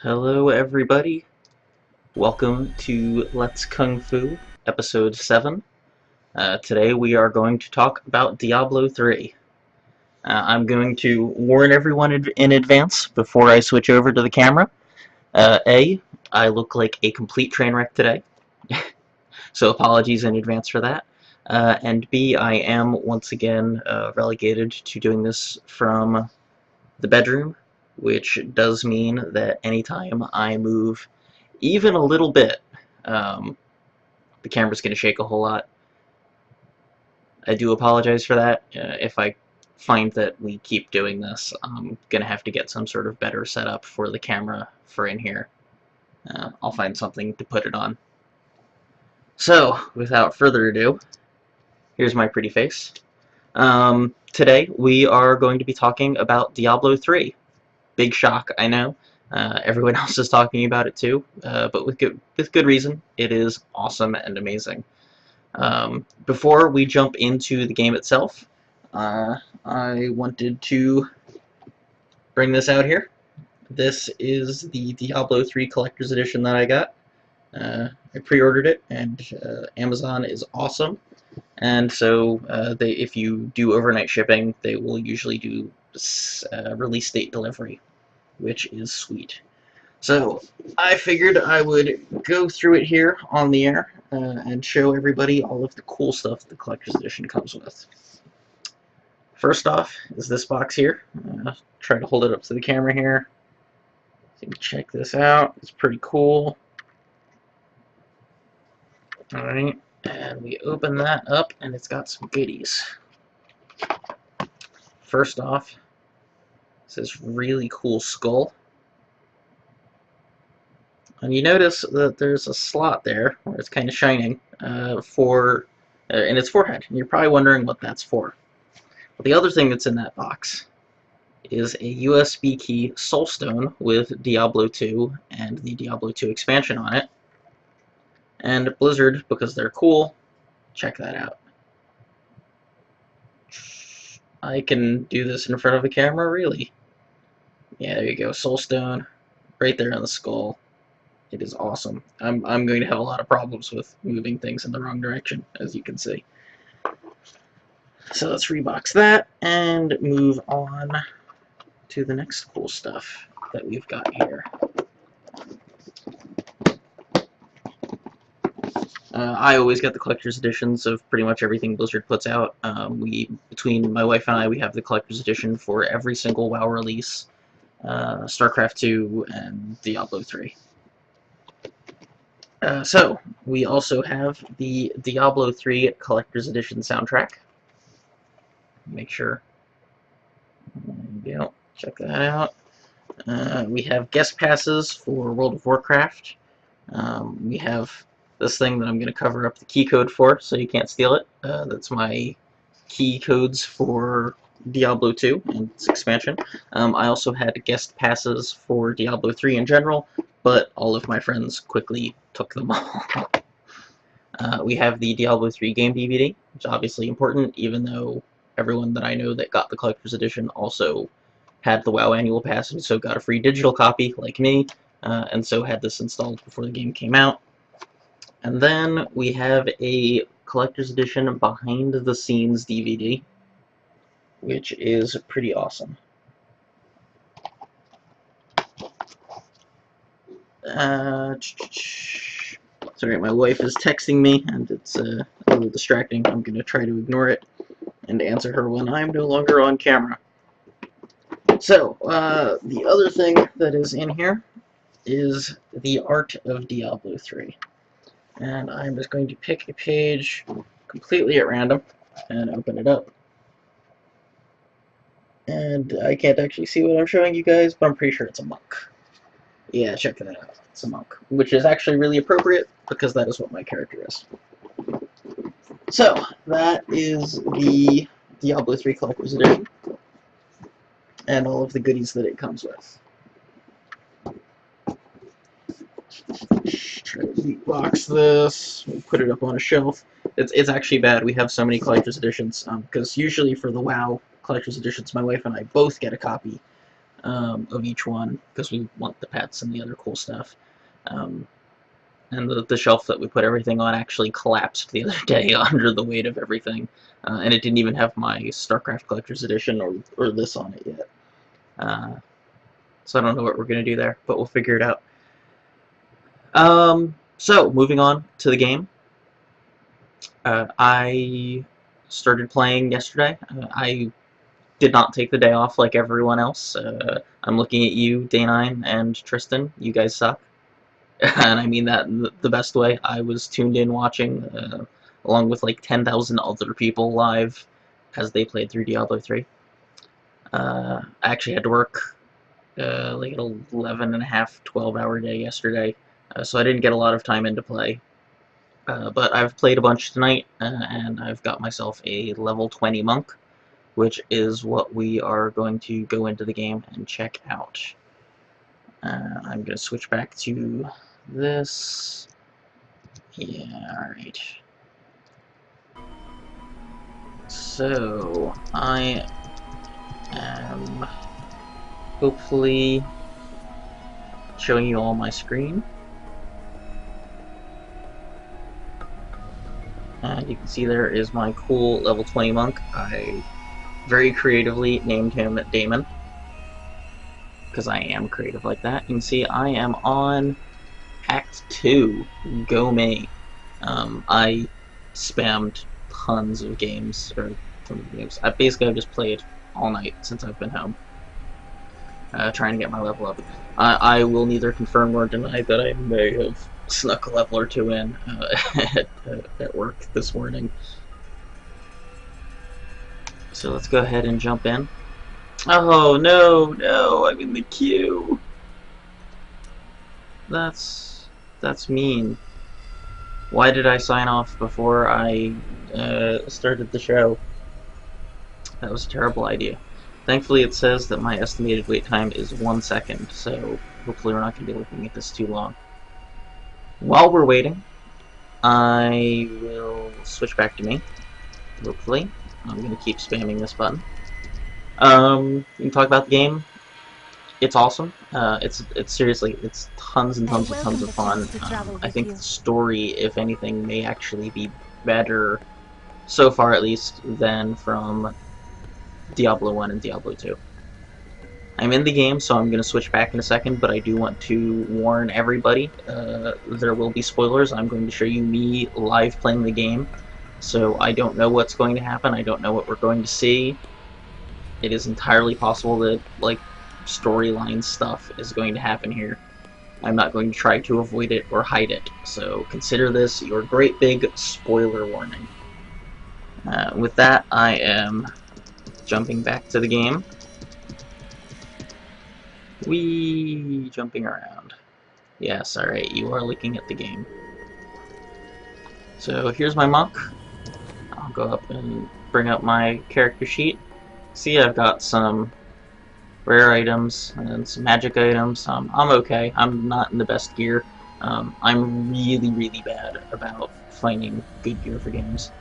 Hello everybody, welcome to Let's Kung Fu, Episode 7. Today we are going to talk about Diablo 3. I'm going to warn everyone in advance before I switch over to the camera. A, I look like a complete train wreck today, so apologies in advance for that. And B, I am once again relegated to doing this from the bedroom, which does mean that anytime I move even a little bit, um, the camera's going to shake a whole lot. I do apologize for that. If I find that we keep doing this, I'm going to have to get some sort of better setup for the camera for in here. I'll find something to put it on. So, without further ado, here's my pretty face. Today, we are going to be talking about Diablo 3. Big shock, I know. Everyone else is talking about it too, but with good reason. It is awesome and amazing. Before we jump into the game itself, I wanted to bring this out here. This is the Diablo 3 Collector's Edition that I got. I pre-ordered it, and Amazon is awesome. And so, if you do overnight shipping, they will usually do release date delivery, which is sweet. So, I figured I would go through it here on the air and show everybody all of the cool stuff the Collector's Edition comes with. First off is this box here. Try to hold it up to the camera here. So you can check this out. It's pretty cool. Alright, and we open that up and it's got some goodies. First off, it's this really cool skull. And you notice that there's a slot there where it's kind of shining in its forehead. And you're probably wondering what that's for. But the other thing that's in that box is a USB key soulstone with Diablo 2 and the Diablo 2 expansion on it. And Blizzard, because they're cool, check that out. I can do this in front of a camera, really? Yeah, there you go, soulstone, right there on the skull. It is awesome. I'm going to have a lot of problems with moving things in the wrong direction, as you can see. So let's rebox that and move on to the next cool stuff that we've got here. I always get the collector's editions of pretty much everything Blizzard puts out. Between my wife and I, we have the collector's edition for every single WoW release, StarCraft 2 and Diablo 3. So, we also have the Diablo 3 Collector's Edition soundtrack. Make sure. There you go. Check that out. We have guest passes for World of Warcraft. We have this thing that I'm going to cover up the key code for, so you can't steal it. That's my key codes for Diablo 2 and its expansion. I also had guest passes for Diablo 3 in general, but all of my friends quickly took them all. We have the Diablo 3 game DVD, which is obviously important, even though everyone that I know that got the Collector's Edition also had the WoW Annual Pass and so got a free digital copy, like me, and so had this installed before the game came out. And then we have a Collector's Edition Behind the Scenes DVD, which is pretty awesome. Sorry, my wife is texting me, and it's a little distracting. I'm going to try to ignore it and answer her when I'm no longer on camera. So, the other thing that is in here is the art of Diablo 3. And I'm just going to pick a page completely at random and open it up. And I can't actually see what I'm showing you guys, but I'm pretty sure it's a monk. Yeah, check that out. It's a monk, which is actually really appropriate because that is what my character is. So, that is the Diablo 3 Collector's Edition and all of the goodies that it comes with. Try to box this, put it up on a shelf. It's actually bad we have so many collector's editions, because usually for the WoW collector's editions, my wife and I both get a copy, of each one because we want the pets and the other cool stuff. Um, and the shelf that we put everything on actually collapsed the other day under the weight of everything, and it didn't even have my StarCraft Collector's Edition or this on it yet. So I don't know what we're going to do there, but we'll figure it out. So, moving on to the game. I started playing yesterday. I did not take the day off like everyone else. I'm looking at you, Day9 and Tristan. You guys suck. And I mean that in the best way. I was tuned in watching, along with like 10,000 other people live as they played through Diablo 3. I actually had to work like an 11 and a half, 12-hour day yesterday, so I didn't get a lot of time in to play. But I've played a bunch tonight, and I've got myself a level 20 monk, which is what we are going to go into the game and check out. I'm going to switch back to this. Yeah, alright. So, I am hopefully showing you all my screen. And you can see there is my cool level 20 monk. I very creatively named him Damon, because I am creative like that. You can see I am on Act 2. Go me. I spammed tons of games, or tons of games. I've just played all night since I've been home, trying to get my level up. I will neither confirm nor deny that I may have snuck a level or two in at work this morning. So let's go ahead and jump in. Oh, no, I'm in the queue. That's mean. Why did I sign off before I started the show? That was a terrible idea. Thankfully it says that my estimated wait time is 1 second, so hopefully we're not going to be looking at this too long. While we're waiting, I will switch back to me, hopefully. I'm going to keep spamming this button. You can talk about the game. It's awesome. It's seriously, it's tons and tons of fun. I think the story, if anything, may actually be better, so far at least, than from Diablo 1 and Diablo 2. I'm in the game, so I'm going to switch back in a second, but I do want to warn everybody, there will be spoilers. I'm going to show you me live playing the game, so I don't know what's going to happen. I don't know what we're going to see. It is entirely possible that, like, storyline stuff is going to happen here. I'm not going to try to avoid it or hide it, so consider this your great big spoiler warning. With that, I am jumping back to the game. Whee! Jumping around. Yes, alright, you are looking at the game. So here's my monk. I'll go up and bring up my character sheet. See, I've got some rare items and some magic items. I'm okay. I'm not in the best gear. I'm really bad about finding good gear for games,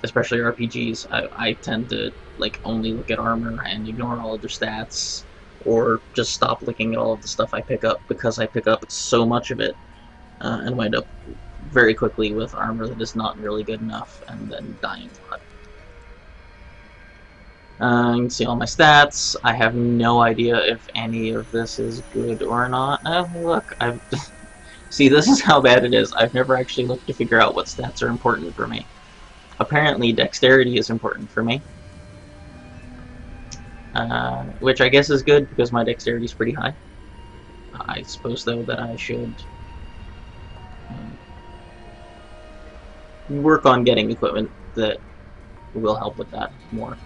especially RPGs. I tend to like only look at armor and ignore all other stats, or just stop looking at all of the stuff I pick up because I pick up so much of it and wind up very quickly with armor that is not really good enough and then dying a lot. You can see all my stats. I have no idea if any of this is good or not. Look, I've see, this is how bad it is. I've never actually looked to figure out what stats are important for me. Apparently, dexterity is important for me. Which I guess is good because my dexterity is pretty high. I suppose, though, that I should work on getting equipment that will help with that more.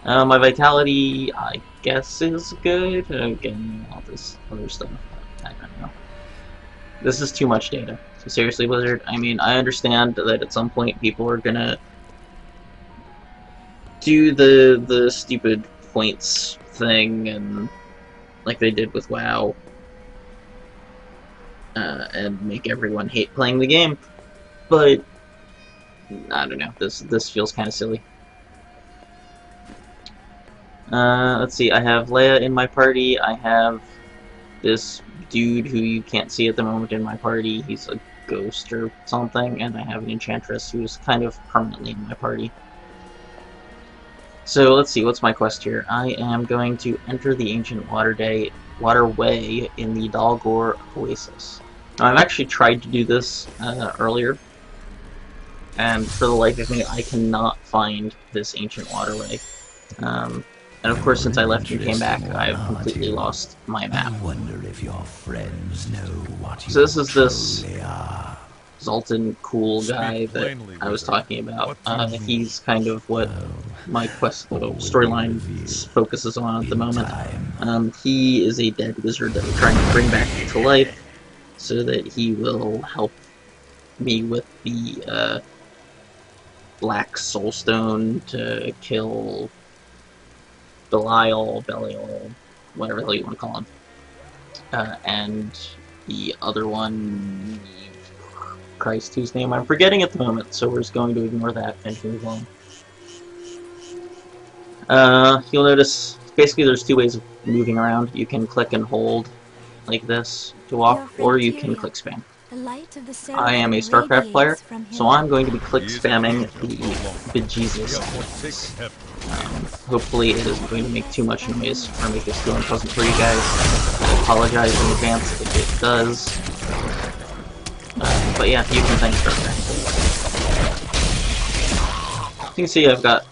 My vitality, I guess, is good. Again, all this other stuff, I don't know. This is too much data. So seriously, Blizzard, I mean, I understand that at some point people are gonna do the stupid points thing, and like they did with WoW, and make everyone hate playing the game. But I don't know. This feels kind of silly. Let's see, I have Leia in my party, I have this dude who you can't see at the moment in my party, he's a ghost or something, and I have an enchantress who's kind of permanently in my party. So let's see, what's my quest here? I am going to enter the ancient waterway in the Dalgor Oasis. Now, I've actually tried to do this earlier, and for the life of me, I cannot find this ancient waterway. And of course, since I left and came back, I've completely lost my map. I wonder if your friends know what So this is this truly are. Zoltan cool guy that I was talking about. He's kind of what my quest storyline focuses on at the moment. He is a dead wizard that we're trying to bring back to life so that he will help me with the Black Soulstone to kill Belial, whatever the hell you want to call him. And the other one, Christ, whose name I'm forgetting at the moment, so we're just going to ignore that and move on. You'll notice, basically there's two ways of moving around. You can click and hold like this to walk, or you can click spam. I am a StarCraft player, so I'm going to be click spamming the bejesus out of this. Hopefully it isn't going to make too much noise or make this too unpleasant for you guys. I apologize in advance if it does. But yeah, you can thank StarCraft. You can see I've got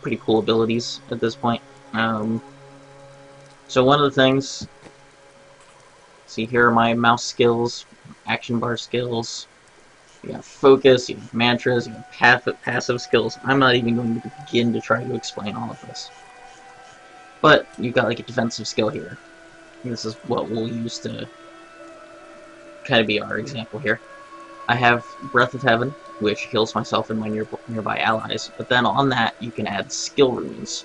pretty cool abilities at this point. So one of the things, see here are my mouse skills, action bar skills. You have focus, you have mantras, you have passive skills. I'm not even going to begin to try to explain all of this. But you've got like a defensive skill here. And this is what we'll use to kind of be our example here. I have Breath of Heaven, which heals myself and my nearby allies. But then on that, you can add skill runes.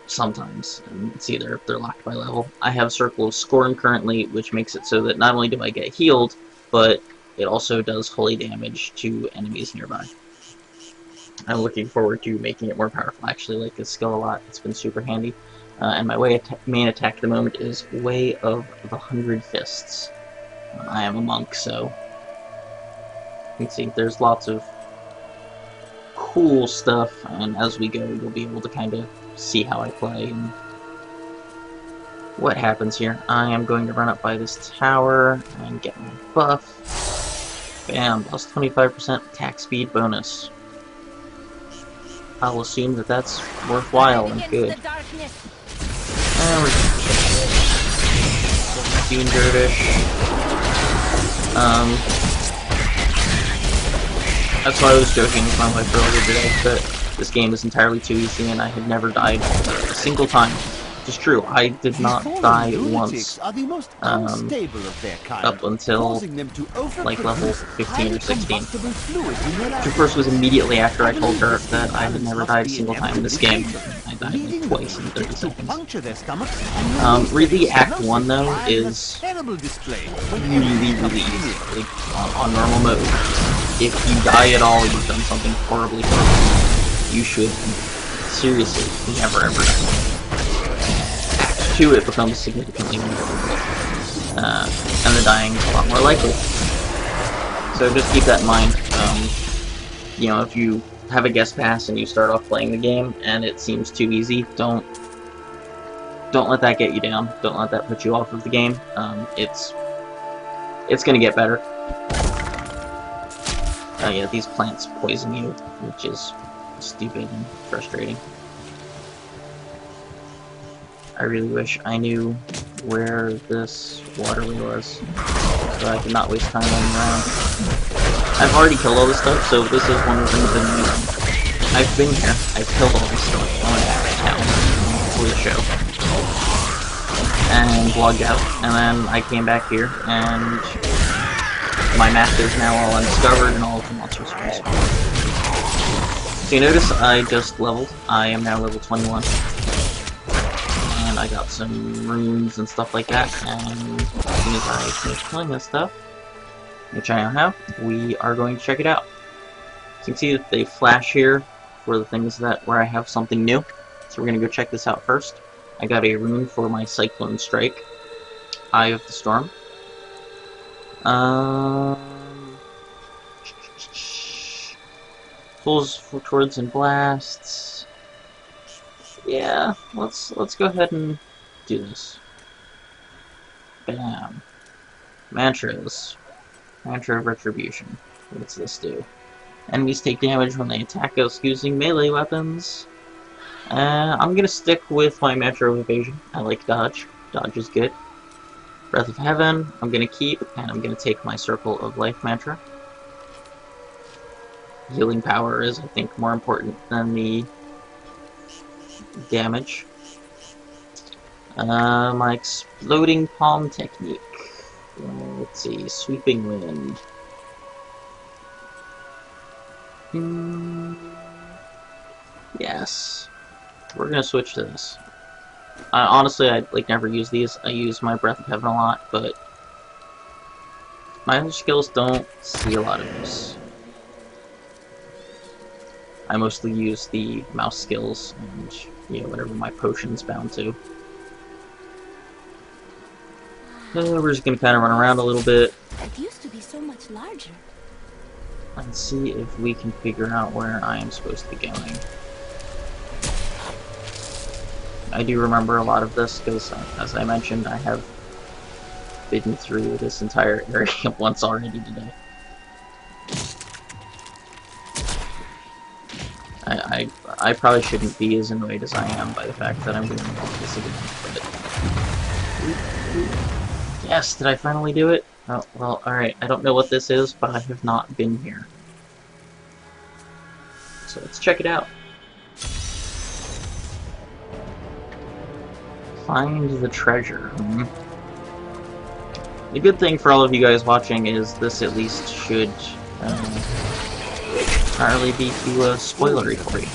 Sometimes. And see, they're locked by level. I have Circle of Scorn currently, which makes it so that not only do I get healed, but it also does holy damage to enemies nearby. I'm looking forward to making it more powerful. I actually like this skill a lot. It's been super handy. And my main attack at the moment is Way of the 100 Fists. I am a monk, so you can see there's lots of cool stuff, and as we go, you'll be able to kind of see how I play and what happens here. I am going to run up by this tower and get my buff. Bam, plus 25% attack speed bonus. I'll assume that that's worthwhile and good. And we're Dune Dervish. That's why I was joking with my wife earlier today, that this game is entirely too easy and I had never died a single time. Which is true, I did not die once up until like level 15 or 16. Which of course was immediately after I told her that I had never died a single time in this game. I died like twice in 30 seconds. Really, Act 1 though is really easy, like, on normal mode. If you die at all, you've done something horribly wrong. You should seriously never ever die. Act 2, it becomes significantly more difficult. And the dying is a lot more likely. So just keep that in mind. You know, if you have a guest pass and you start off playing the game and it seems too easy, don't let that get you down. Don't let that put you off of the game. It's gonna get better. Yeah, these plants poison you, which is stupid and frustrating. I really wish I knew where this waterway was, so I could not waste time running around. I've already killed all this stuff, so this is one of the things that I've been here, I've killed all this stuff. I went back to town for the show, and logged out, and then I came back here, and my map is now all undiscovered and all of the monsters are respawned. So you notice I just leveled. I am now level 21. And I got some runes and stuff like that. And as soon as I finish killing this stuff, which I now have, we are going to check it out. So you can see that they flash here for the things where I have something new. So we're gonna go check this out first. I got a rune for my Cyclone Strike, Eye of the Storm. Pulls towards and blasts. Yeah, let's go ahead and do this. Bam. Mantras. Mantra of Retribution. What's this do? Enemies take damage when they attack us using melee weapons. I'm gonna stick with my Mantra of Evasion. I like Dodge. Dodge is good. Breath of Heaven, I'm gonna keep, and I'm gonna take my Circle of Life Mantra. Healing power is, I think, more important than the damage. My Exploding Palm technique. Let's see, Sweeping Wind. Yes. We're gonna switch to this. Honestly, I never use these. I use my Breath of Heaven a lot, but my other skills don't see a lot of use. I mostly use the mouse skills and, you know, whatever my potion's bound to. We're just gonna kind of run around a little bit. It used to be so much larger. And see if we can figure out where I am supposed to be going. I do remember a lot of this because, as I mentioned, I have been through this entire area once already today. I probably shouldn't be as annoyed as I am by the fact that I'm doing all this again, but... Yes, did I finally do it? Oh, well, alright, I don't know what this is, but I have not been here. So let's check it out. Find the treasure. The good thing for all of you guys watching is this at least should not really be too spoilery for you.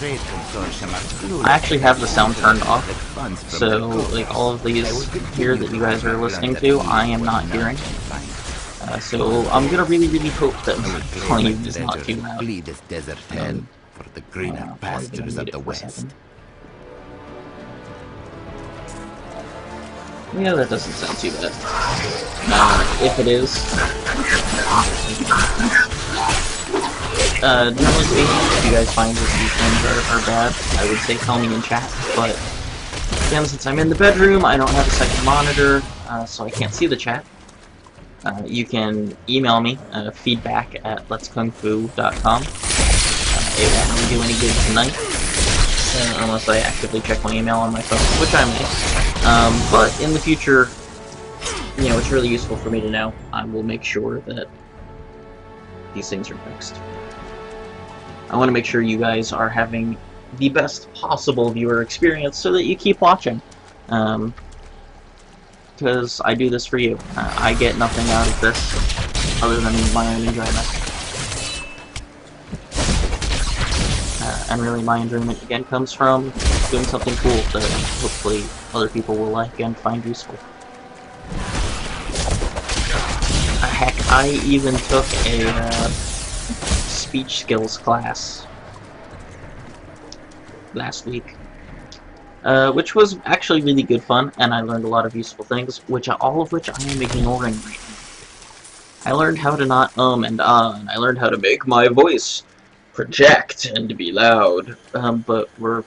I actually have the sound turned off, so like all of these here that you guys are listening to, I am not hearing. So I'm gonna really hope that my volume is not too loud. For the greener pastures of the west. Yeah, that doesn't sound too bad. If it is, generally speaking, if you guys find that these things are bad, I would say tell me in chat, but again, since I'm in the bedroom, I don't have a second monitor, so I can't see the chat. You can email me, feedback@letskungfu.com. It won't really do any good tonight, unless I actively check my email on my phone, which I may. But in the future, you know, it's really useful for me to know. I will make sure that these things are fixed. I want to make sure you guys are having the best possible viewer experience so that you keep watching. Because I do this for you. I get nothing out of this other than my own enjoyment. And really my enjoyment again comes from doing something cool that hopefully other people will like and find useful. Heck, I even took a speech skills class last week, which was actually really good fun, and I learned a lot of useful things, all of which I am ignoring right now. I learned how to not and and I learned how to make my voice project and to be loud, but we're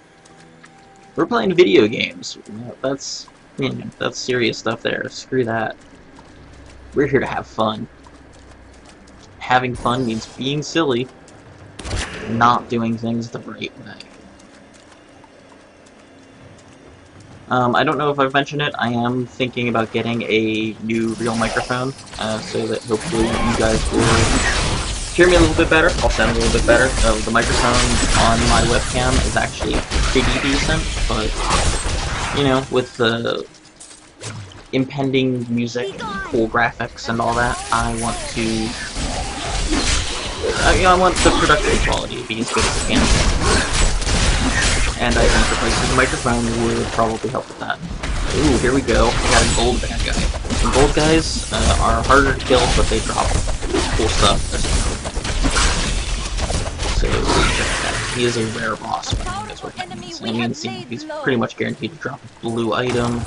playing video games. That's, you know, that's serious stuff there. Screw that. We're here to have fun. Having fun means being silly, not doing things the right way. I don't know if I've mentioned it, I am thinking about getting a new real microphone, so that hopefully you guys will hear me a little bit better. I'll sound a little bit better. The microphone on my webcam is actually pretty decent, but, you know, with the impending music and cool graphics and all that, I want the production quality to be as good as it can. And I think replacing the microphone would probably help with that. Ooh, here we go. We got a gold bad guy. The gold guys are harder to kill, but they drop cool stuff. So, check that out. he is a rare boss, but that's what that means. It means he's pretty much guaranteed to drop a blue item,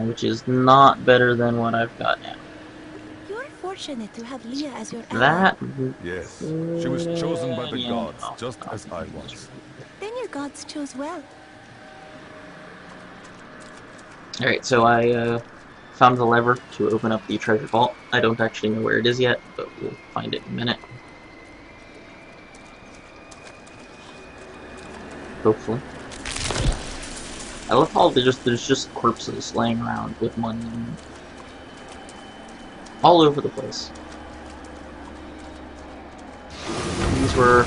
which is not better than what I've got now. You're fortunate to have Leah as your ally. That? Yes, she was chosen by the Yeah, gods, no, just as I was. Then your gods chose well. Alright, so I found the lever to open up the treasure vault. I don't actually know where it is yet, but we'll find it in a minute. Hopefully. I love how there's just corpses laying around with money in them. All over the place. These were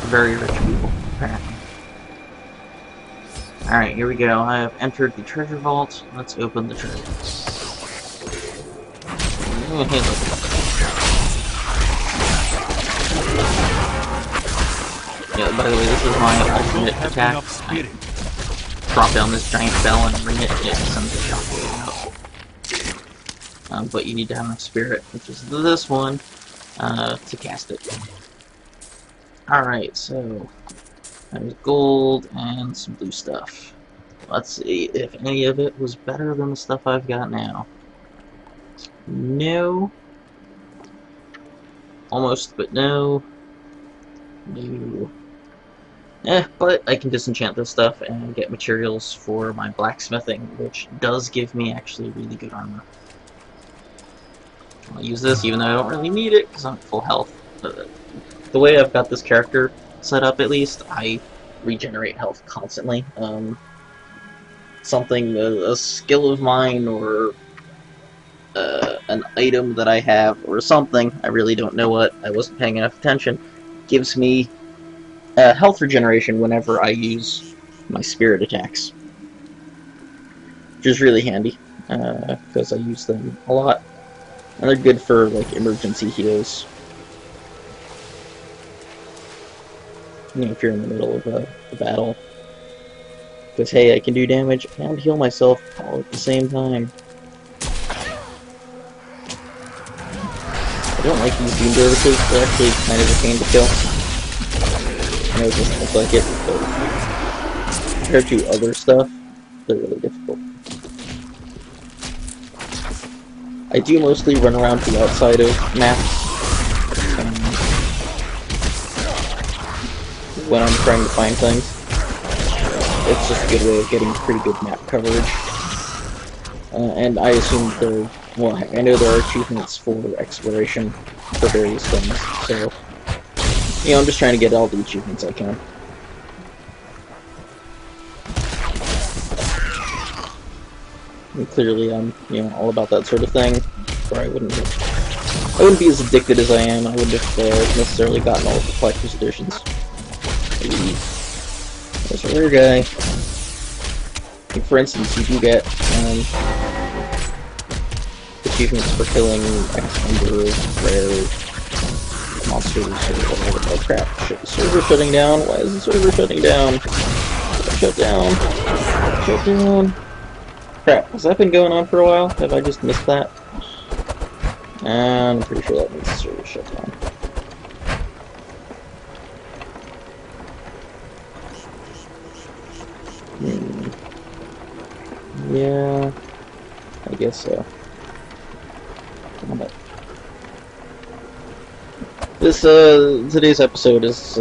very rich people, apparently. Alright, here we go. I have entered the treasure vault. Let's open the treasure. Yeah, by the way, this is my ultimate attack. I drop down this giant bell and ring it, and it sends a shockwave out. But you need to have enough spirit, which is this one, to cast it. Alright, so there's gold and some blue stuff. Let's see if any of it was better than the stuff I've got now. No. Almost, but no. No. But I can disenchant this stuff and get materials for my blacksmithing, which does give me actually really good armor. I'll use this even though I don't really need it because I'm at full health. The way I've got this character set up, at least, I regenerate health constantly. A skill of mine or an item that I have or something, I really don't know what, I wasn't paying enough attention, gives me health regeneration whenever I use my spirit attacks. Which is really handy, because I use them a lot. And they're good for, like, emergency heals. You know, if you're in the middle of a battle. Because, hey, I can do damage and heal myself all at the same time. I don't like these beam dervishes, they're actually kind of a pain to kill. I know it doesn't look like it, but compared to other stuff, they're really difficult. I do mostly run around the outside of maps when I'm trying to find things. It's just a good way of getting pretty good map coverage. And I assume there, well, I know there are achievements for exploration for various things, so, you know, I'm just trying to get all the achievements I can. And clearly I'm, you know, all about that sort of thing, or I wouldn't be as addicted as I am. I wouldn't have necessarily gotten all of the collector's editions. There's a rare guy. Like, for instance, you do get achievements for killing X number of rare monsters or whatever. Oh crap, shit, the server shutting down. Why is the server shutting down? Shut down. Shut down. Crap, has that been going on for a while? Have I just missed that? And I'm pretty sure that means the server shut down. Yeah, I guess so. This, today's episode is,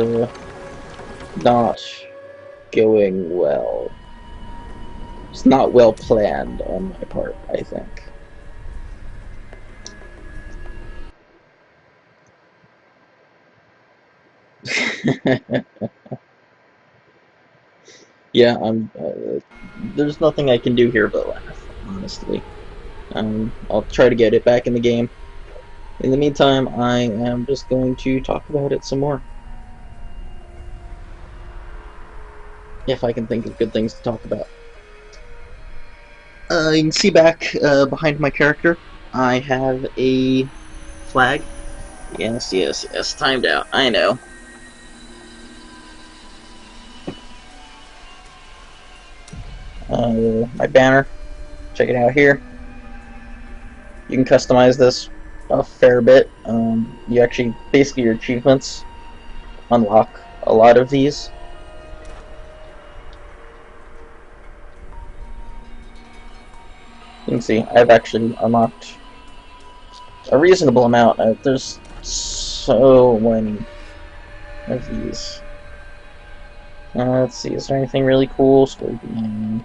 not going well. It's not well planned on my part, I think. Yeah, there's nothing I can do here but laugh, honestly. I'll try to get it back in the game. In the meantime, I am just going to talk about it some more. If I can think of good things to talk about. You can see back behind my character, I have a flag. Yes, yes, yes, timed out, I know. My banner, check it out here. You can customize this a fair bit. You actually, basically your achievements unlock a lot of these. You can see I've actually unlocked a reasonable amount. There's so many of these. Let's see, is there anything really cool? Scorpion.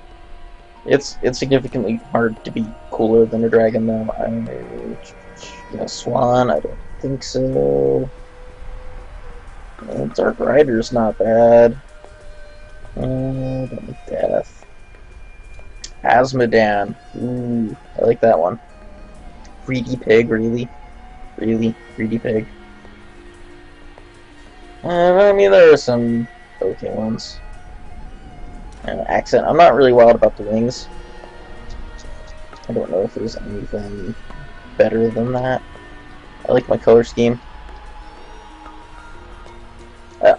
It's significantly hard to be cooler than a dragon, though. Swan, I don't think so. Dark Rider's not bad. Don't like Death. Asmodan. Ooh, I like that one. Greedy Pig, really? Really? Greedy Pig. I mean, there are some okay ones. Accent. I'm not really wild about the wings. I don't know if there's anything better than that. I like my color scheme.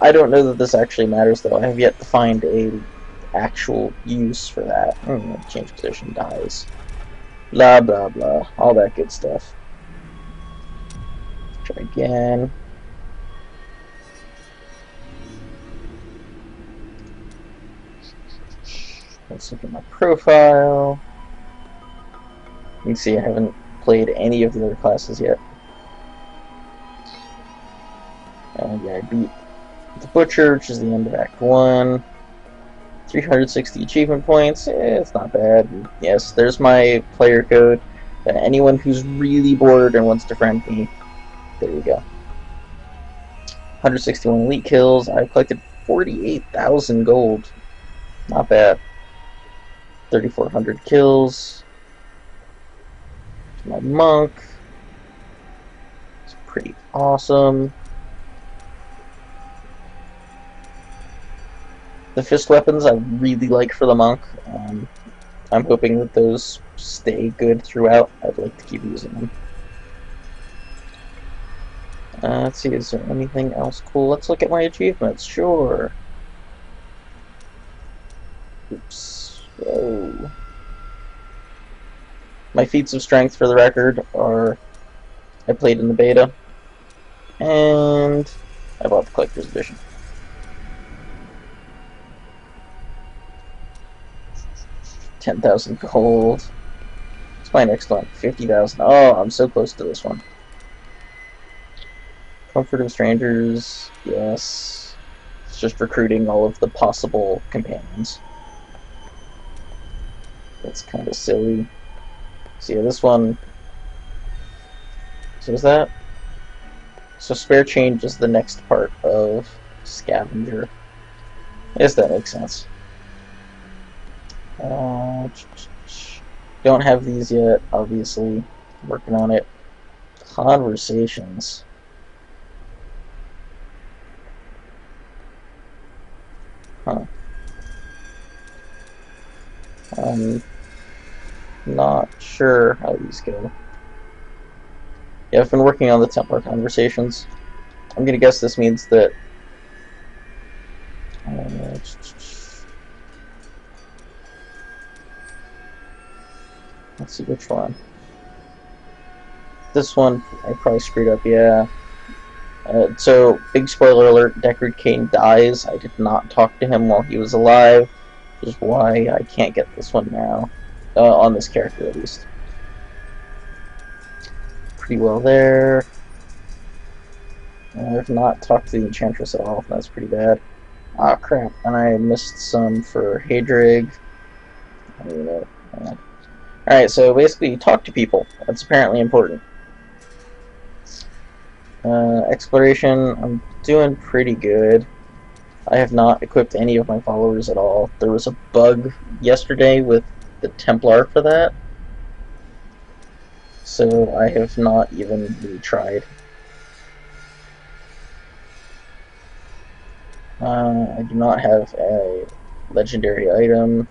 I don't know that this actually matters, though. I have yet to find a actual use for that. Change position, dies. Blah, blah, blah. All that good stuff. Try again. Let's look at my profile. You can see I haven't played any of the other classes yet. Yeah, I beat the Butcher, which is the end of Act 1. 360 achievement points. It's not bad. And yes, there's my player code. Anyone who's really bored and wants to friend me, there you go. 161 elite kills. I collected 48,000 gold. Not bad. 3,400 kills. My monk. It's pretty awesome. The fist weapons I really like for the monk. I'm hoping that those stay good throughout. I'd like to keep using them. Let's see, is there anything else cool? Let's look at my achievements. Sure. Oops. Whoa. My feats of strength, for the record, are I played in the beta, and I bought the collector's edition. $10,000 gold. What's my next one? 50,000. Oh, I'm so close to this one. Comfort of strangers. Yes. It's just recruiting all of the possible companions. That's kind of silly. So yeah, this one. So is that? So spare change is the next part of scavenger. Yes, that makes sense. Don't have these yet, obviously. Working on it. Conversations. Huh. I'm not sure how these go. Yeah, I've been working on the Templar conversations. I'm gonna guess this means that let's see which one. This one I probably screwed up, yeah. So, big spoiler alert, Deckard Cain dies. I did not talk to him while he was alive, which is why I can't get this one now. On this character, at least. Pretty well there. I've not talked to the Enchantress at all. That's pretty bad. Ah, crap. And I missed some for Hadrig. I don't even know. Alright, so basically, you talk to people. That's apparently important. Exploration, I'm doing pretty good. I have not equipped any of my followers at all. There was a bug yesterday with the Templar for that. So I have not even really tried. I do not have a legendary item.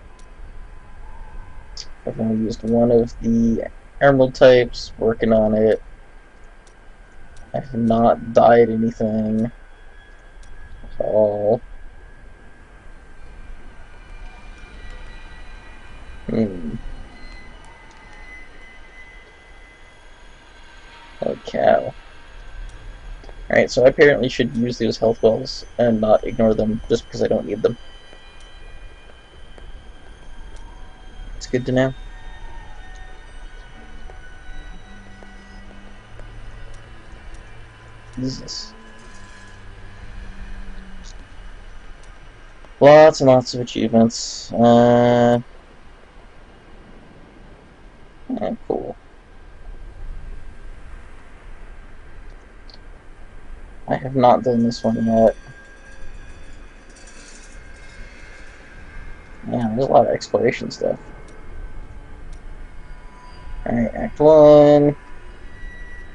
I've only used one of the emerald types, working on it. I have not dyed anything at all. Okay, Alright, so I apparently should use those health wells and not ignore them just because I don't need them. It's good to know. Jesus. Lots and lots of achievements. Cool. I have not done this one yet. Man, there's a lot of exploration stuff. Alright, Act 1.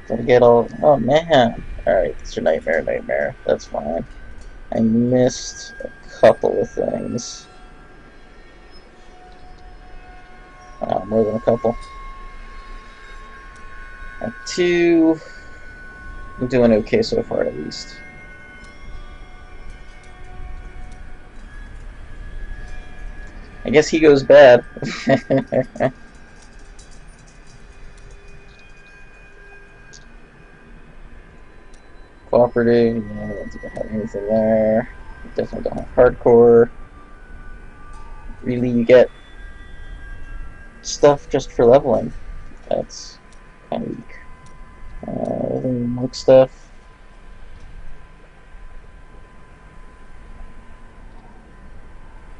Gotta get all... Oh, man. Alright, it's your nightmare. That's fine. I missed a couple of things. More than a couple. Act 2. I'm doing okay so far, at least. I guess he goes bad. Cooperative, yeah, I don't think I have anything there. Definitely don't have hardcore. Really, you get stuff just for leveling. That's kind of weak. Monk stuff.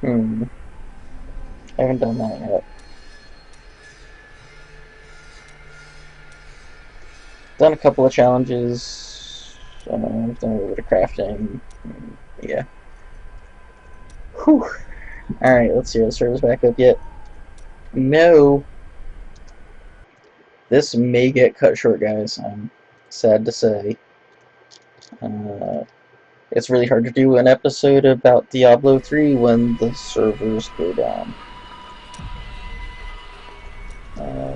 I haven't done that yet. Done a couple of challenges. I've done a little bit of crafting. Yeah. Whew. Alright, let's see. Are the servers back up yet? No. This may get cut short, guys. I'm sad to say. It's really hard to do an episode about Diablo 3 when the servers go down.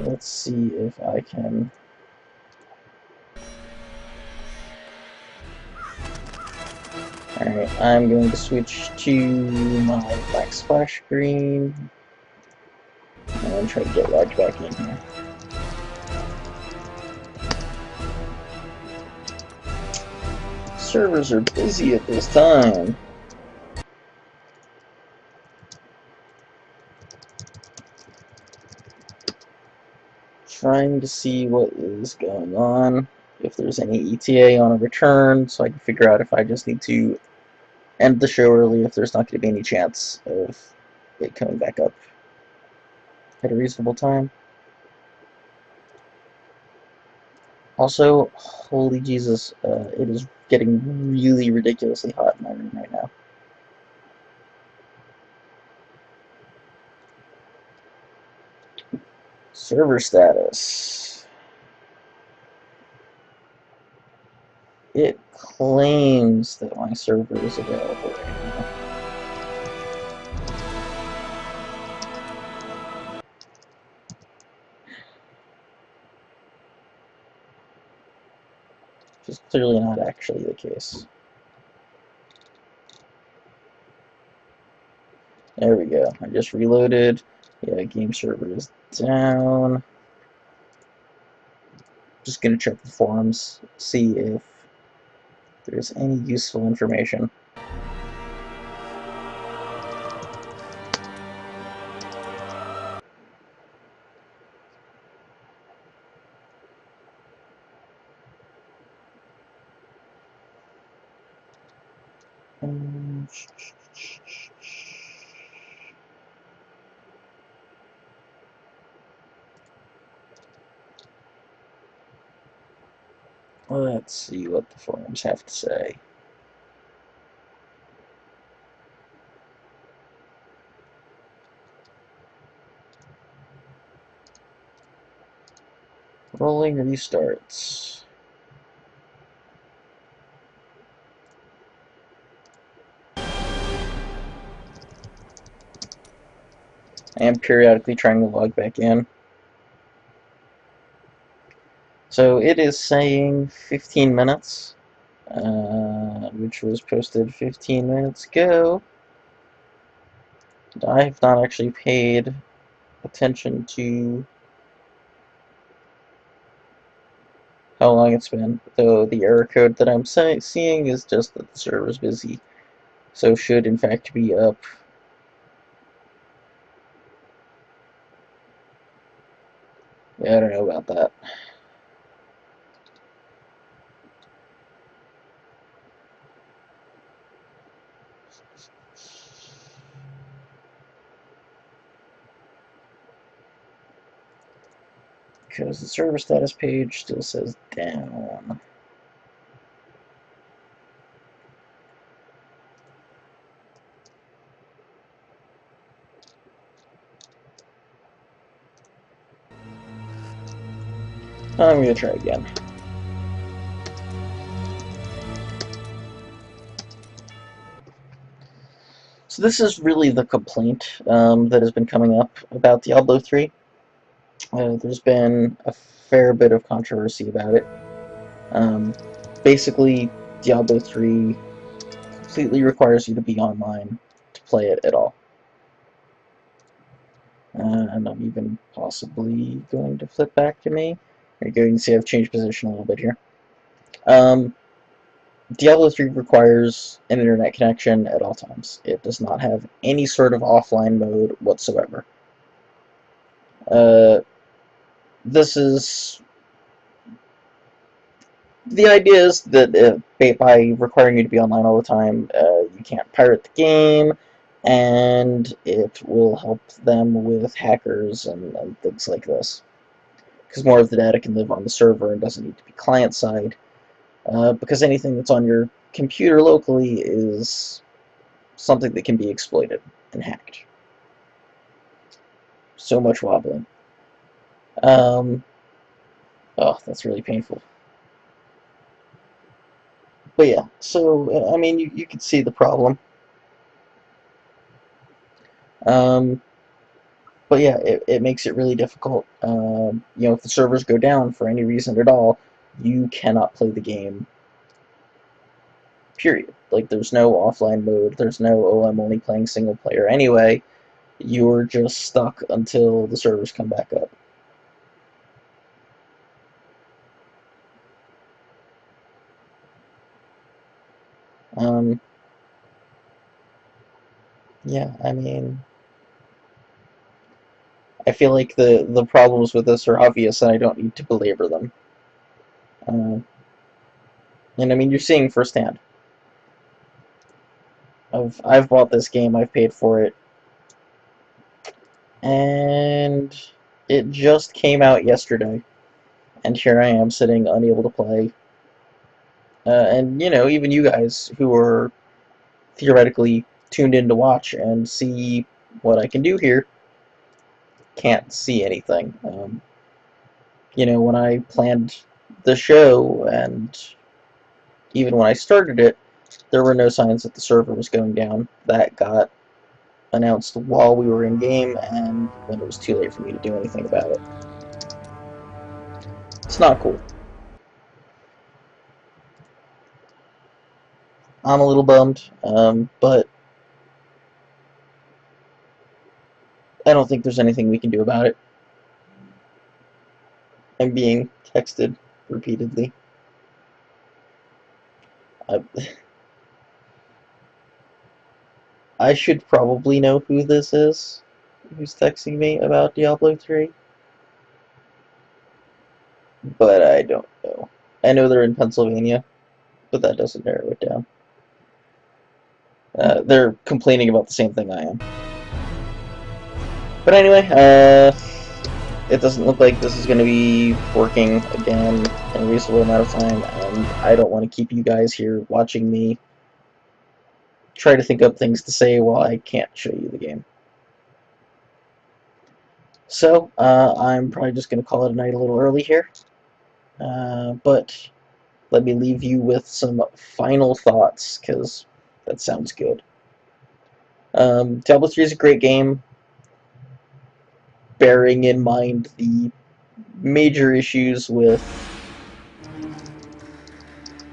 Let's see if I can... Alright, I'm going to switch to my black splash screen and try to get logged back in here. Servers are busy at this time. Trying to see what is going on, if there's any ETA on a return, so I can figure out if I just need to end the show early, if there's not going to be any chance of it coming back up at a reasonable time. Also, holy Jesus, it is getting really ridiculously hot in my room right now. Server status. It claims that my server is available right now. Which is clearly not actually the case. There we go. I just reloaded. Yeah, game server is down. Just gonna check the forums, see if there's any useful information. Let's see what the forums have to say. Rolling restarts. I am periodically trying to log back in. So it is saying 15 minutes, which was posted 15 minutes ago. I have not actually paid attention to how long it's been, though the error code that I'm seeing is just that the server's busy, so should in fact be up. Yeah, I don't know about that. Because the server status page still says down. I'm going to try again. So this is really the complaint that has been coming up about Diablo 3. There's been a fair bit of controversy about it. Basically, Diablo 3 completely requires you to be online to play it at all. And I'm even possibly going to flip back to me. There you go, you can see I've changed position a little bit here. Diablo 3 requires an internet connection at all times. It does not have any sort of offline mode whatsoever. This is... The idea is that by requiring you to be online all the time, you can't pirate the game, and it will help them with hackers and things like this. Because more of the data can live on the server and doesn't need to be client-side. Because anything that's on your computer locally is something that can be exploited and hacked. So much wobbling. Oh, that's really painful. But yeah, so, I mean, you can see the problem. But yeah, it makes it really difficult. You know, if the servers go down for any reason at all, you cannot play the game, period. Like, there's no offline mode, there's no, oh, I'm only playing single player anyway. You're just stuck until the servers come back up. Yeah, I mean, I feel like the problems with this are obvious and I don't need to belabor them. And I mean, you're seeing firsthand. I've bought this game, I've paid for it, and it just came out yesterday, and here I am sitting unable to play. And you know, even you guys who are theoretically tuned in to watch and see what I can do here can't see anything. You know, when I planned the show and even when I started it, there were no signs that the server was going down. That got announced while we were in game, and then it was too late for me to do anything about it. It's not cool. I'm a little bummed, but I don't think there's anything we can do about it. I'm being texted repeatedly. I, I should probably know who this is, who's texting me about Diablo 3, but I don't know. I know they're in Pennsylvania, but that doesn't narrow it down. They're complaining about the same thing I am. But anyway, it doesn't look like this is going to be working again in a reasonable amount of time, and I don't want to keep you guys here watching me try to think up things to say while I can't show you the game. So, I'm probably just going to call it a night a little early here, but let me leave you with some final thoughts, because that sounds good. Diablo 3 is a great game, bearing in mind the major issues with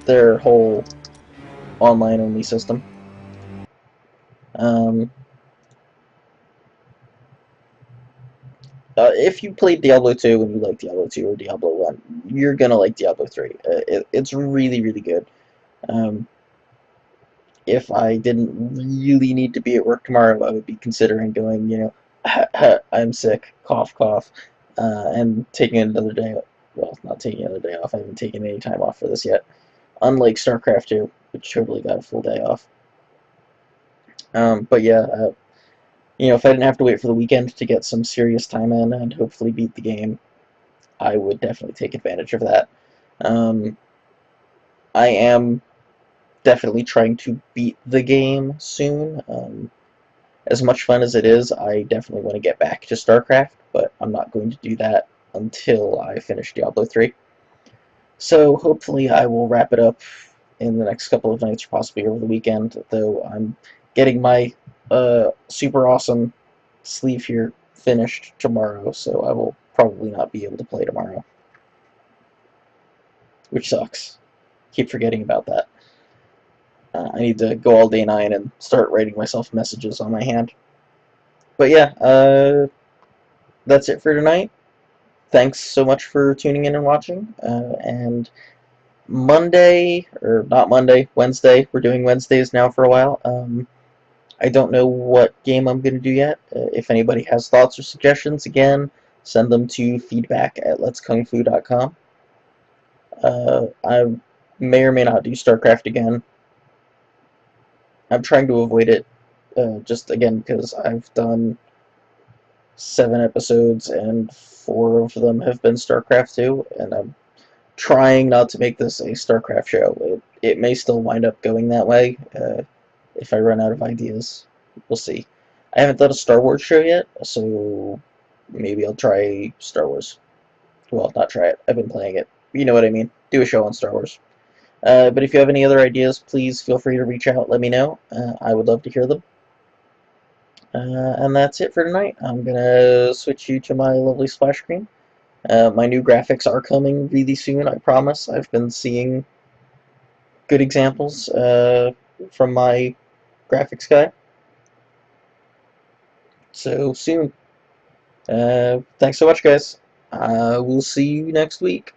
their whole online-only system. if you played Diablo 2 and you like Diablo 2 or Diablo 1, you're gonna like Diablo 3. It's really, really good. Um, if I didn't really need to be at work tomorrow, I would be considering going, I'm sick, cough, cough, and taking another day. Well, not taking another day off. I haven't taken any time off for this yet. Unlike StarCraft 2, which totally got a full day off. But yeah, if I didn't have to wait for the weekend to get some serious time in and hopefully beat the game, I would definitely take advantage of that. Um, I am definitely trying to beat the game soon. As much fun as it is, I definitely want to get back to StarCraft, but I'm not going to do that until I finish Diablo 3. So hopefully I will wrap it up in the next couple of nights, or possibly over the weekend, though I'm getting my super awesome sleeve here finished tomorrow, so I will probably not be able to play tomorrow, which sucks. Keep forgetting about that. I need to go all day 9 and start writing myself messages on my hand. But yeah, that's it for tonight. Thanks so much for tuning in and watching. And Monday, or not Monday, Wednesday. We're doing Wednesdays now for a while. I don't know what game I'm going to do yet. If anybody has thoughts or suggestions, again, send them to feedback@letskungfu.com. I may or may not do StarCraft again. I'm trying to avoid it, just again because I've done 7 episodes and 4 of them have been StarCraft 2, and I'm trying not to make this a StarCraft show. It may still wind up going that way if I run out of ideas. We'll see. I haven't done a Star Wars show yet, so maybe I'll try Star Wars. Well, not try it. I've been playing it. You know what I mean. Do a show on Star Wars. But if you have any other ideas, please feel free to reach out. Let me know. I would love to hear them. And that's it for tonight. I'm going to switch you to my lovely splash screen. My new graphics are coming really soon, I promise. I've been seeing good examples from my graphics guy. So soon. Thanks so much, guys. We'll see you next week.